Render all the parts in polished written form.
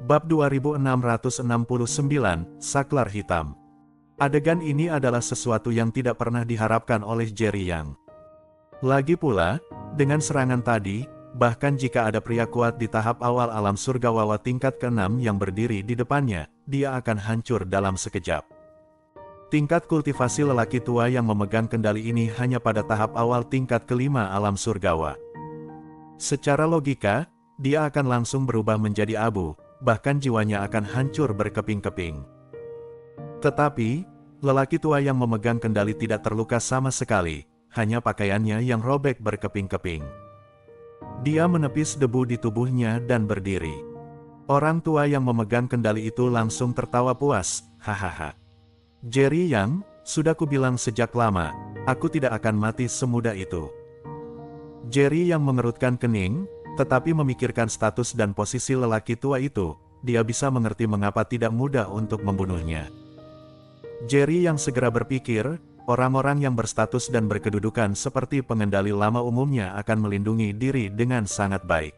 Bab 2669, Saklar Hitam. Adegan ini adalah sesuatu yang tidak pernah diharapkan oleh Jerry Yang. Lagi pula, dengan serangan tadi, bahkan jika ada pria kuat di tahap awal alam surgawawa tingkat ke-6 yang berdiri di depannya, dia akan hancur dalam sekejap. Tingkat kultivasi lelaki tua yang memegang kendali ini hanya pada tahap awal tingkat ke-5 alam surgawa. Secara logika, dia akan langsung berubah menjadi abu, bahkan jiwanya akan hancur berkeping-keping. Tetapi, lelaki tua yang memegang kendali tidak terluka sama sekali, hanya pakaiannya yang robek berkeping-keping. Dia menepis debu di tubuhnya dan berdiri. Orang tua yang memegang kendali itu langsung tertawa puas, hahaha. Jerry Yang, sudah kubilang sejak lama, aku tidak akan mati semudah itu. Jerry Yang mengerutkan kening, tetapi memikirkan status dan posisi lelaki tua itu, dia bisa mengerti mengapa tidak mudah untuk membunuhnya. Jerry Yang segera berpikir, orang-orang yang berstatus dan berkedudukan seperti pengendali lama umumnya akan melindungi diri dengan sangat baik.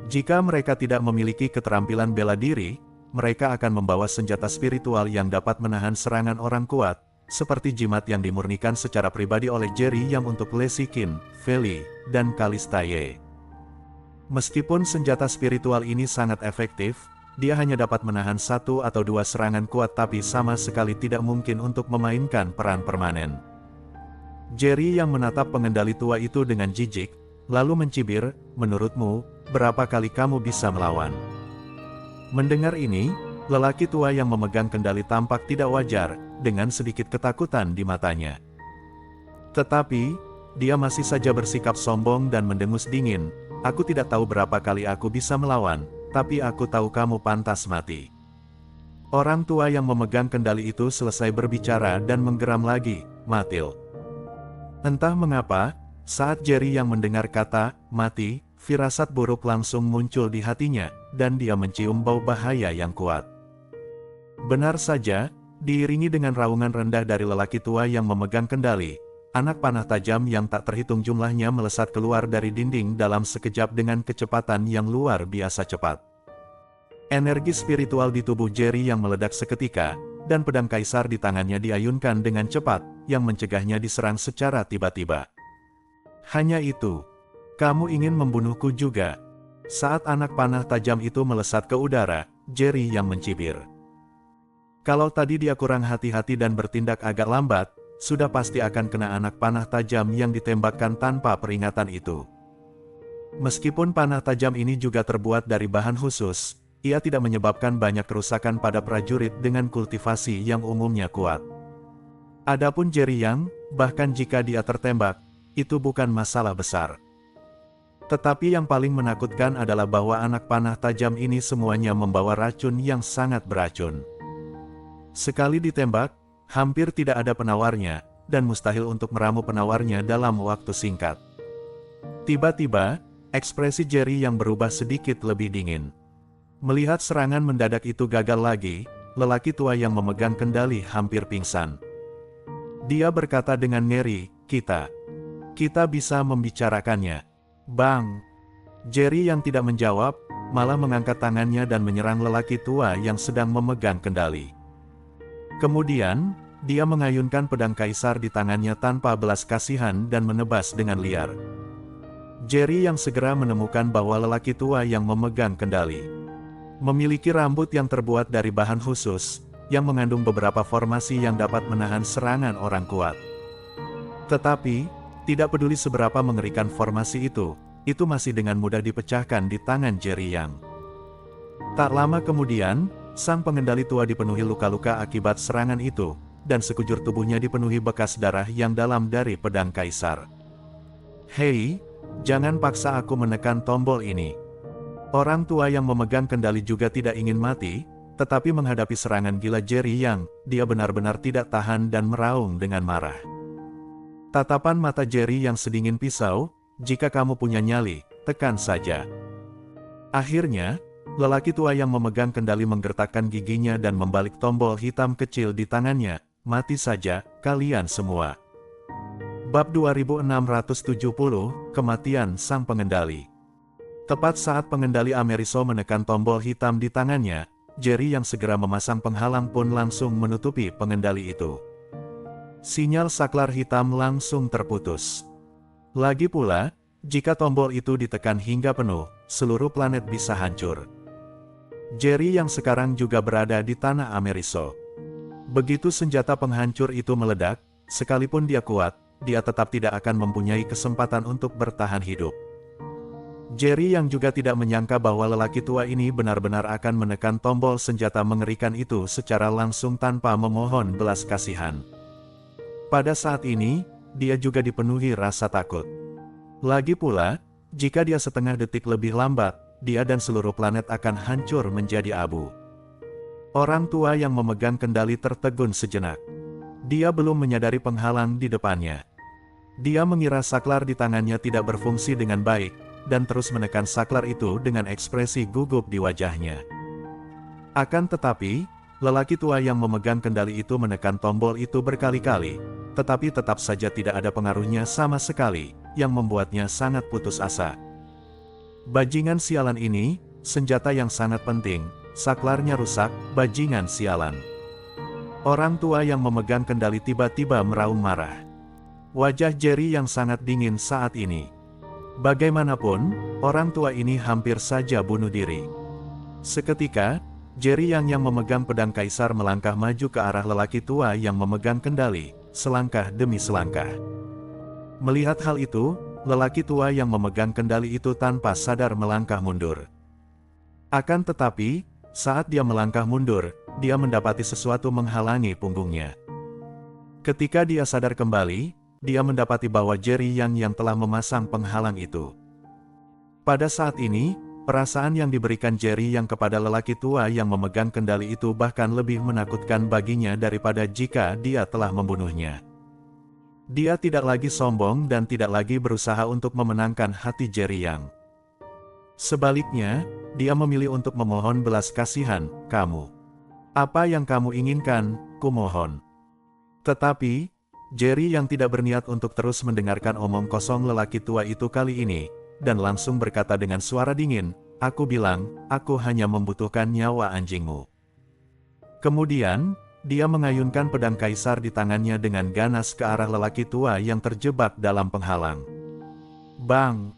Jika mereka tidak memiliki keterampilan bela diri, mereka akan membawa senjata spiritual yang dapat menahan serangan orang kuat, seperti jimat yang dimurnikan secara pribadi oleh Jerry Yang untuk Lesikin, Feli, dan Kalistaye. Meskipun senjata spiritual ini sangat efektif, dia hanya dapat menahan 1 atau 2 serangan kuat tapi sama sekali tidak mungkin untuk memainkan peran permanen. Jerry Yang menatap pengendali tua itu dengan jijik, lalu mencibir, menurutmu, berapa kali kamu bisa melawan? Mendengar ini, lelaki tua yang memegang kendali tampak tidak wajar, dengan sedikit ketakutan di matanya. Tetapi, dia masih saja bersikap sombong dan mendengus dingin, aku tidak tahu berapa kali aku bisa melawan, tapi aku tahu kamu pantas mati. Orang tua yang memegang kendali itu selesai berbicara dan menggeram lagi, Matil. Entah mengapa, saat Jerry Yang mendengar kata, mati, firasat buruk langsung muncul di hatinya, dan dia mencium bau bahaya yang kuat. Benar saja, diiringi dengan raungan rendah dari lelaki tua yang memegang kendali, anak panah tajam yang tak terhitung jumlahnya melesat keluar dari dinding dalam sekejap dengan kecepatan yang luar biasa cepat. Energi spiritual di tubuh Jerry Yang meledak seketika, dan pedang kaisar di tangannya diayunkan dengan cepat, yang mencegahnya diserang secara tiba-tiba. Hanya itu. Kamu ingin membunuhku juga? Saat anak panah tajam itu melesat ke udara, Jerry Yang mencibir. Kalau tadi dia kurang hati-hati dan bertindak agak lambat, sudah pasti akan kena anak panah tajam yang ditembakkan tanpa peringatan itu. Meskipun panah tajam ini juga terbuat dari bahan khusus, ia tidak menyebabkan banyak kerusakan pada prajurit dengan kultivasi yang umumnya kuat. Adapun Jerry Yang, bahkan jika dia tertembak, itu bukan masalah besar. Tetapi yang paling menakutkan adalah bahwa anak panah tajam ini semuanya membawa racun yang sangat beracun. Sekali ditembak, hampir tidak ada penawarnya, dan mustahil untuk meramu penawarnya dalam waktu singkat. Tiba-tiba, ekspresi Jerry Yang berubah sedikit lebih dingin. Melihat serangan mendadak itu gagal lagi, lelaki tua yang memegang kendali hampir pingsan. Dia berkata dengan ngeri, kita bisa membicarakannya. Bang! Jerry Yang tidak menjawab, malah mengangkat tangannya dan menyerang lelaki tua yang sedang memegang kendali. Kemudian, dia mengayunkan pedang kaisar di tangannya tanpa belas kasihan dan menebas dengan liar. Jerry Yang segera menemukan bahwa lelaki tua yang memegang kendali memiliki rambut yang terbuat dari bahan khusus, yang mengandung beberapa formasi yang dapat menahan serangan orang kuat. Tetapi, tidak peduli seberapa mengerikan formasi itu masih dengan mudah dipecahkan di tangan Jerry Yang. Tak lama kemudian, sang pengendali tua dipenuhi luka-luka akibat serangan itu, dan sekujur tubuhnya dipenuhi bekas darah yang dalam dari pedang kaisar. Hei, jangan paksa aku menekan tombol ini. Orang tua yang memegang kendali juga tidak ingin mati, tetapi menghadapi serangan gila Jerry Yang, dia benar-benar tidak tahan dan meraung dengan marah. Tatapan mata Jerry Yang sedingin pisau, jika kamu punya nyali, tekan saja. Akhirnya, lelaki tua yang memegang kendali menggertakkan giginya dan membalik tombol hitam kecil di tangannya, mati saja, kalian semua. Bab 2670, Kematian Sang Pengendali. Tepat saat pengendali Ameriso menekan tombol hitam di tangannya, Jerry yang segera memasang penghalang pun langsung menutupi pengendali itu. Sinyal saklar hitam langsung terputus. Lagi pula, jika tombol itu ditekan hingga penuh, seluruh planet bisa hancur. Jerry yang sekarang juga berada di tanah Ameriso. Begitu senjata penghancur itu meledak, sekalipun dia kuat, dia tetap tidak akan mempunyai kesempatan untuk bertahan hidup. Jerry yang juga tidak menyangka bahwa lelaki tua ini benar-benar akan menekan tombol senjata mengerikan itu secara langsung tanpa memohon belas kasihan. Pada saat ini, dia juga dipenuhi rasa takut. Lagi pula, jika dia setengah detik lebih lambat, dia dan seluruh planet akan hancur menjadi abu. Orang tua yang memegang kendali tertegun sejenak. Dia belum menyadari penghalang di depannya. Dia mengira saklar di tangannya tidak berfungsi dengan baik, dan terus menekan saklar itu dengan ekspresi gugup di wajahnya. Akan tetapi, lelaki tua yang memegang kendali itu menekan tombol itu berkali-kali, tetapi tetap saja tidak ada pengaruhnya sama sekali, yang membuatnya sangat putus asa. Bajingan sialan ini, senjata yang sangat penting, saklarnya rusak, bajingan sialan. Orang tua yang memegang kendali tiba-tiba meraung marah. Wajah Jerry yang sangat dingin saat ini. Bagaimanapun, orang tua ini hampir saja bunuh diri. Seketika, Jerry yang memegang pedang kaisar melangkah maju ke arah lelaki tua yang memegang kendali, selangkah demi selangkah. Melihat hal itu, lelaki tua yang memegang kendali itu tanpa sadar melangkah mundur. Akan tetapi, saat dia melangkah mundur, dia mendapati sesuatu menghalangi punggungnya. Ketika dia sadar kembali, dia mendapati bahwa Jerry yang telah memasang penghalang itu. Pada saat ini, perasaan yang diberikan Jerry yang kepada lelaki tua yang memegang kendali itu bahkan lebih menakutkan baginya daripada jika dia telah membunuhnya. Dia tidak lagi sombong dan tidak lagi berusaha untuk memenangkan hati Jerry yang. Sebaliknya, dia memilih untuk memohon belas kasihan, "Kamu. Apa yang kamu inginkan, kumohon." Tetapi, Jerry yang tidak berniat untuk terus mendengarkan omong kosong lelaki tua itu kali ini, dan langsung berkata dengan suara dingin, "Aku bilang, aku hanya membutuhkan nyawa anjingmu." Kemudian, dia mengayunkan pedang kaisar di tangannya dengan ganas ke arah lelaki tua yang terjebak dalam penghalang. Bang!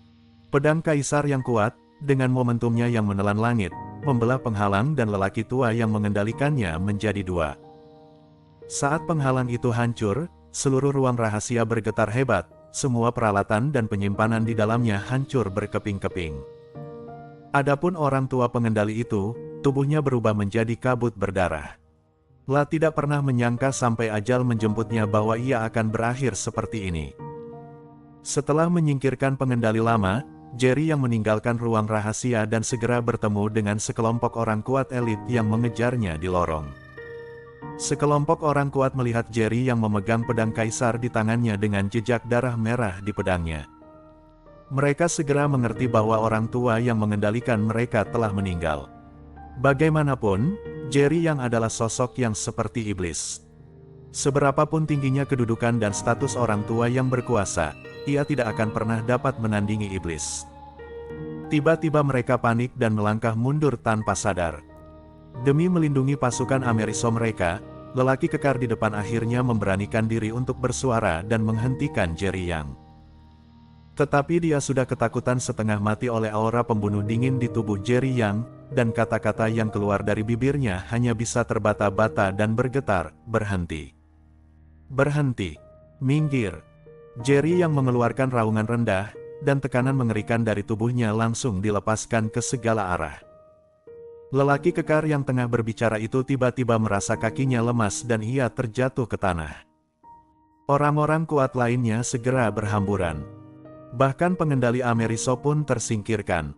Pedang kaisar yang kuat, dengan momentumnya yang menelan langit, membelah penghalang dan lelaki tua yang mengendalikannya menjadi dua. Saat penghalang itu hancur, seluruh ruang rahasia bergetar hebat, semua peralatan dan penyimpanan di dalamnya hancur berkeping-keping. Adapun orang tua pengendali itu, tubuhnya berubah menjadi kabut berdarah. La tidak pernah menyangka sampai ajal menjemputnya bahwa ia akan berakhir seperti ini. Setelah menyingkirkan pengendali lama, Jerry yang meninggalkan ruang rahasia dan segera bertemu dengan sekelompok orang kuat elit yang mengejarnya di lorong. Sekelompok orang kuat melihat Jerry yang memegang pedang kaisar di tangannya dengan jejak darah merah di pedangnya. Mereka segera mengerti bahwa orang tua yang mengendalikan mereka telah meninggal. Bagaimanapun, Jerry yang adalah sosok yang seperti iblis. Seberapapun tingginya kedudukan dan status orang tua yang berkuasa, ia tidak akan pernah dapat menandingi iblis. Tiba-tiba mereka panik dan melangkah mundur tanpa sadar. Demi melindungi pasukan Ameriso mereka, lelaki kekar di depan akhirnya memberanikan diri untuk bersuara dan menghentikan Jerry Yang. Tetapi dia sudah ketakutan setengah mati oleh aura pembunuh dingin di tubuh Jerry Yang, dan kata-kata yang keluar dari bibirnya hanya bisa terbata-bata dan bergetar, "Berhenti. Berhenti. Minggir." Jerry yang mengeluarkan raungan rendah, dan tekanan mengerikan dari tubuhnya langsung dilepaskan ke segala arah. Lelaki kekar yang tengah berbicara itu tiba-tiba merasa kakinya lemas dan ia terjatuh ke tanah. Orang-orang kuat lainnya segera berhamburan. Bahkan pengendali Ameriso pun tersingkirkan.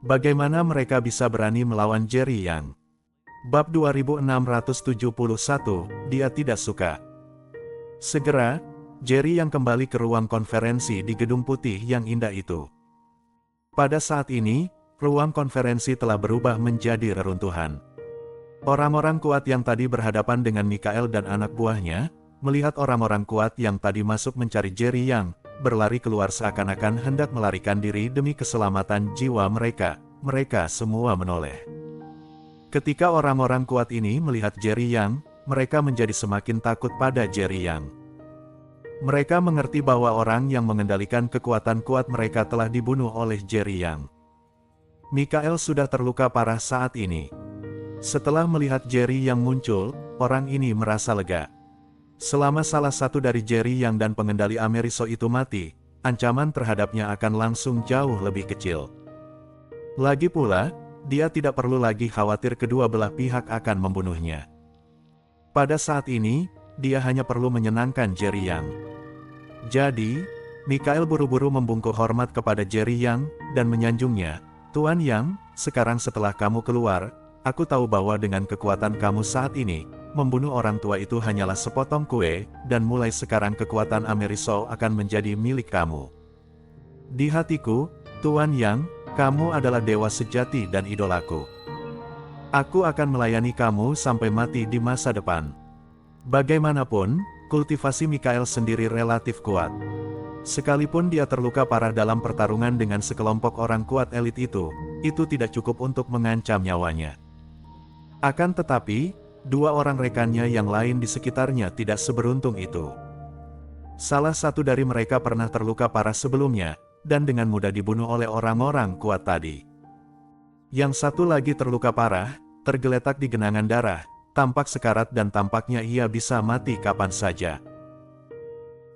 Bagaimana mereka bisa berani melawan Jerry Yang? Bab 2671, dia tidak suka. Segera, Jerry yang kembali ke ruang konferensi di gedung putih yang indah itu. Pada saat ini, ruang konferensi telah berubah menjadi reruntuhan. Orang-orang kuat yang tadi berhadapan dengan Mikael dan anak buahnya, melihat orang-orang kuat yang tadi masuk mencari Jerry Yang, berlari keluar seakan-akan hendak melarikan diri demi keselamatan jiwa mereka. Mereka semua menoleh. Ketika orang-orang kuat ini melihat Jerry Yang, mereka menjadi semakin takut pada Jerry Yang. Mereka mengerti bahwa orang yang mengendalikan kekuatan kuat mereka telah dibunuh oleh Jerry Yang. Mikael sudah terluka parah saat ini. Setelah melihat Jerry Yang muncul, orang ini merasa lega. Selama salah satu dari Jerry Yang dan pengendali Ameriso itu mati, ancaman terhadapnya akan langsung jauh lebih kecil. Lagi pula, dia tidak perlu lagi khawatir kedua belah pihak akan membunuhnya. Pada saat ini, dia hanya perlu menyenangkan Jerry Yang. Jadi, Mikael buru-buru membungkuk hormat kepada Jerry Yang, dan menyanjungnya, "Tuan Yang, sekarang setelah kamu keluar, aku tahu bahwa dengan kekuatan kamu saat ini, membunuh orang tua itu hanyalah sepotong kue, dan mulai sekarang kekuatan Ameriso akan menjadi milik kamu. Di hatiku, Tuan Yang, kamu adalah dewa sejati dan idolaku. Aku akan melayani kamu sampai mati di masa depan." Bagaimanapun, kultivasi Mikael sendiri relatif kuat. Sekalipun dia terluka parah dalam pertarungan dengan sekelompok orang kuat elit itu tidak cukup untuk mengancam nyawanya. Akan tetapi, dua orang rekannya yang lain di sekitarnya tidak seberuntung itu. Salah satu dari mereka pernah terluka parah sebelumnya, dan dengan mudah dibunuh oleh orang-orang kuat tadi. Yang satu lagi terluka parah, tergeletak di genangan darah, tampak sekarat dan tampaknya ia bisa mati kapan saja.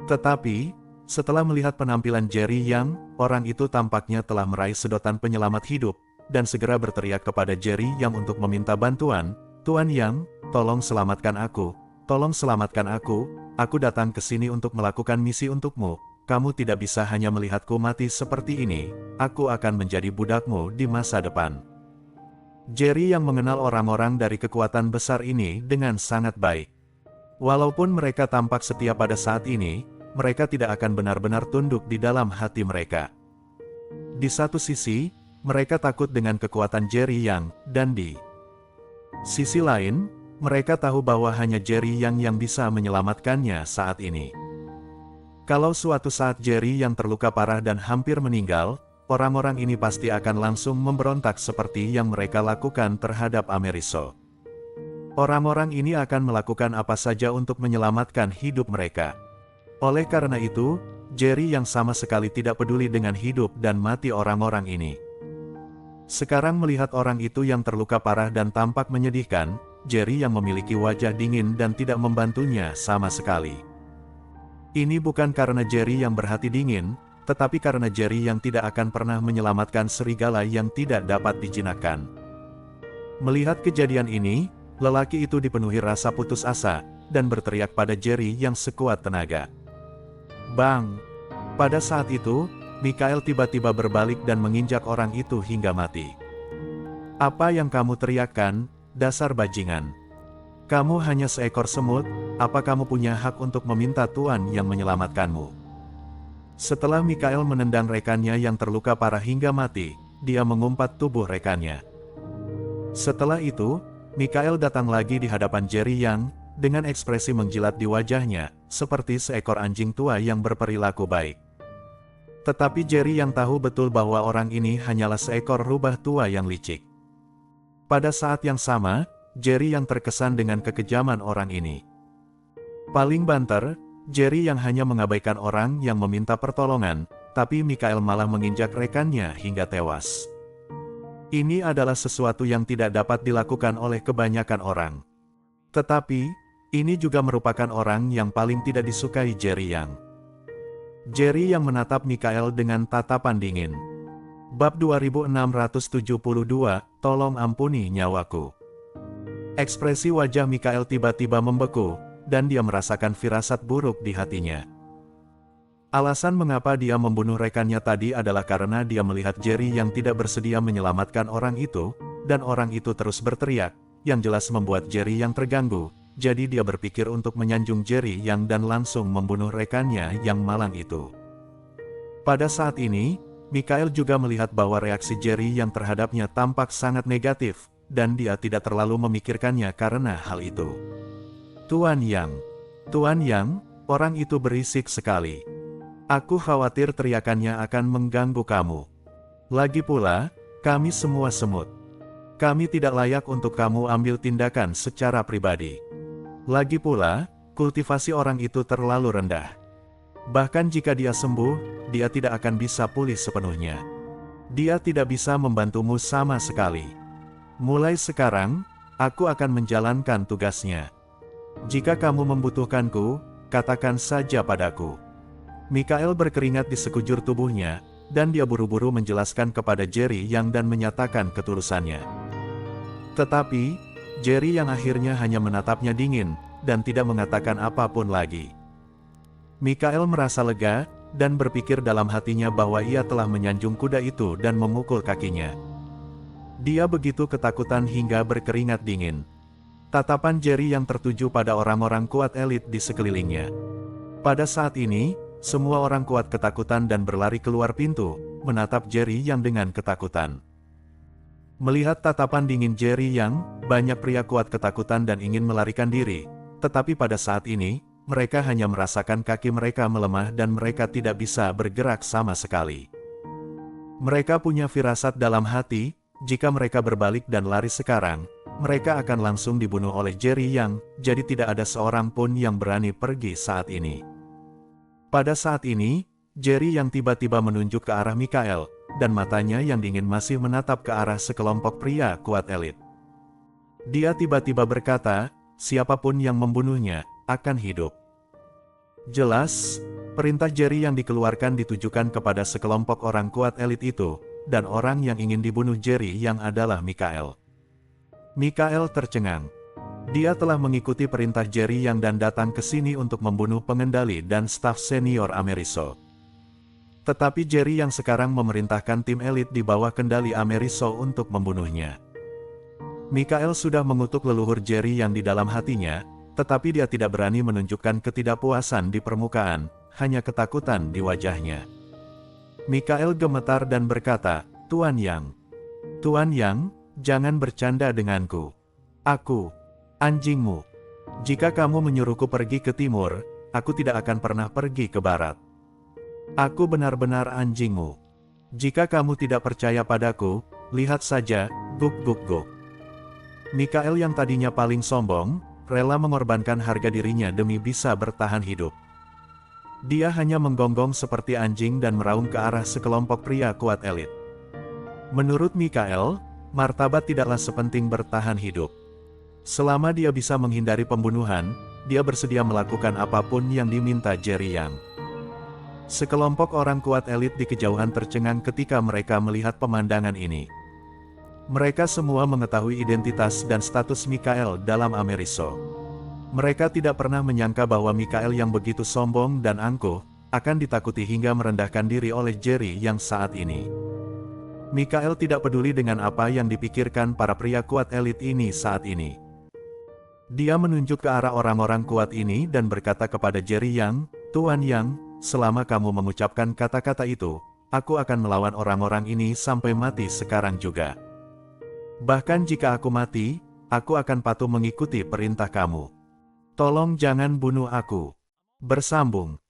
Tetapi, setelah melihat penampilan Jerry Yang, orang itu tampaknya telah meraih sedotan penyelamat hidup, dan segera berteriak kepada Jerry Yang untuk meminta bantuan, "Tuan Yang, tolong selamatkan aku datang ke sini untuk melakukan misi untukmu. Kamu tidak bisa hanya melihatku mati seperti ini, aku akan menjadi budakmu di masa depan." Jerry Yang mengenal orang-orang dari kekuatan besar ini dengan sangat baik. Walaupun mereka tampak setia pada saat ini, mereka tidak akan benar-benar tunduk di dalam hati mereka. Di satu sisi, mereka takut dengan kekuatan Jerry Yang, dan di sisi lain, mereka tahu bahwa hanya Jerry Yang yang bisa menyelamatkannya saat ini. Kalau suatu saat Jerry Yang terluka parah dan hampir meninggal, orang-orang ini pasti akan langsung memberontak seperti yang mereka lakukan terhadap Ameriso. Orang-orang ini akan melakukan apa saja untuk menyelamatkan hidup mereka. Oleh karena itu, Jerry Yang sama sekali tidak peduli dengan hidup dan mati orang-orang ini. Sekarang melihat orang itu yang terluka parah dan tampak menyedihkan, Jerry Yang memiliki wajah dingin dan tidak membantunya sama sekali. Ini bukan karena Jerry Yang berhati dingin, tetapi karena Jerry Yang tidak akan pernah menyelamatkan serigala yang tidak dapat dijinakkan. Melihat kejadian ini, lelaki itu dipenuhi rasa putus asa, dan berteriak pada Jerry Yang sekuat tenaga. Bang! Pada saat itu, Mikael tiba-tiba berbalik dan menginjak orang itu hingga mati. "Apa yang kamu teriakkan, dasar bajingan? Kamu hanya seekor semut, apa kamu punya hak untuk meminta Tuan Yang menyelamatkanmu?" Setelah Mikael menendang rekannya yang terluka parah hingga mati, dia mengumpat tubuh rekannya. Setelah itu, Mikael datang lagi di hadapan Jerry Yang, dengan ekspresi menjilat di wajahnya, seperti seekor anjing tua yang berperilaku baik. Tetapi Jerry Yang tahu betul bahwa orang ini hanyalah seekor rubah tua yang licik. Pada saat yang sama, Jerry Yang terkesan dengan kekejaman orang ini. Paling banter, Jerry Yang hanya mengabaikan orang yang meminta pertolongan, tapi Mikael malah menginjak rekannya hingga tewas. Ini adalah sesuatu yang tidak dapat dilakukan oleh kebanyakan orang. Tetapi, ini juga merupakan orang yang paling tidak disukai Jerry Yang. Jerry Yang menatap Mikael dengan tatapan dingin. Bab 2672, tolong ampuni nyawaku. Ekspresi wajah Mikael tiba-tiba membeku, dan dia merasakan firasat buruk di hatinya. Alasan mengapa dia membunuh rekannya tadi adalah karena dia melihat Jerry Yang tidak bersedia menyelamatkan orang itu, dan orang itu terus berteriak, yang jelas membuat Jerry Yang terganggu, jadi dia berpikir untuk menyanjung Jerry Yang dan langsung membunuh rekannya yang malang itu. Pada saat ini, Mikael juga melihat bahwa reaksi Jerry Yang terhadapnya tampak sangat negatif, dan dia tidak terlalu memikirkannya karena hal itu. Tuan Yang, orang itu berisik sekali. Aku khawatir teriakannya akan mengganggu kamu. Lagi pula, kami semua semut. Kami tidak layak untuk kamu ambil tindakan secara pribadi. Lagi pula, kultivasi orang itu terlalu rendah. Bahkan jika dia sembuh, dia tidak akan bisa pulih sepenuhnya. Dia tidak bisa membantumu sama sekali. Mulai sekarang, aku akan menjalankan tugasnya. Jika kamu membutuhkanku, katakan saja padaku. Mikael berkeringat di sekujur tubuhnya, dan dia buru-buru menjelaskan kepada Jerry Yang dan menyatakan ketulusannya. Tetapi, Jerry Yang akhirnya hanya menatapnya dingin, dan tidak mengatakan apapun lagi. Mikael merasa lega, dan berpikir dalam hatinya bahwa ia telah menyanjung kuda itu dan memukul kakinya. Dia begitu ketakutan hingga berkeringat dingin. Tatapan Jerry Yang tertuju pada orang-orang kuat elit di sekelilingnya. Pada saat ini, semua orang kuat ketakutan dan berlari keluar pintu, menatap Jerry Yang dengan ketakutan. Melihat tatapan dingin Jerry Yang, banyak pria kuat ketakutan dan ingin melarikan diri, tetapi pada saat ini, mereka hanya merasakan kaki mereka melemah dan mereka tidak bisa bergerak sama sekali. Mereka punya firasat dalam hati, jika mereka berbalik dan lari sekarang, mereka akan langsung dibunuh oleh Jerry Yang, jadi tidak ada seorang pun yang berani pergi saat ini. Pada saat ini, Jerry Yang tiba-tiba menunjuk ke arah Mikael, dan matanya yang dingin masih menatap ke arah sekelompok pria kuat elit. Dia tiba-tiba berkata, siapapun yang membunuhnya, akan hidup. Jelas, perintah Jerry Yang dikeluarkan ditujukan kepada sekelompok orang kuat elit itu, dan orang yang ingin dibunuh Jerry Yang adalah Mikael. Mikael tercengang. Dia telah mengikuti perintah Jerry Yang dan datang ke sini untuk membunuh pengendali dan staf senior Ameriso. Tetapi Jerry Yang sekarang memerintahkan tim elit di bawah kendali Ameriso untuk membunuhnya. Mikael sudah mengutuk leluhur Jerry Yang di dalam hatinya, tetapi dia tidak berani menunjukkan ketidakpuasan di permukaan, hanya ketakutan di wajahnya. Mikael gemetar dan berkata, Tuan Yang, jangan bercanda denganku. Aku, anjingmu. Jika kamu menyuruhku pergi ke timur, aku tidak akan pernah pergi ke barat. Aku benar-benar anjingmu. Jika kamu tidak percaya padaku, lihat saja, guk. Mikael yang tadinya paling sombong, rela mengorbankan harga dirinya demi bisa bertahan hidup. Dia hanya menggonggong seperti anjing dan meraung ke arah sekelompok pria kuat elit. Menurut Mikael, martabat tidaklah sepenting bertahan hidup. Selama dia bisa menghindari pembunuhan, dia bersedia melakukan apapun yang diminta Jerry Yang. Sekelompok orang kuat elit di kejauhan tercengang ketika mereka melihat pemandangan ini. Mereka semua mengetahui identitas dan status Mikael dalam Ameriso. Mereka tidak pernah menyangka bahwa Mikael yang begitu sombong dan angkuh, akan ditakuti hingga merendahkan diri oleh Jerry Yang saat ini. Mikael tidak peduli dengan apa yang dipikirkan para pria kuat elit ini saat ini. Dia menunjuk ke arah orang-orang kuat ini dan berkata kepada Jerry Yang, Tuan Yang, selama kamu mengucapkan kata-kata itu, aku akan melawan orang-orang ini sampai mati sekarang juga. Bahkan jika aku mati, aku akan patuh mengikuti perintah kamu. Tolong jangan bunuh aku. Bersambung.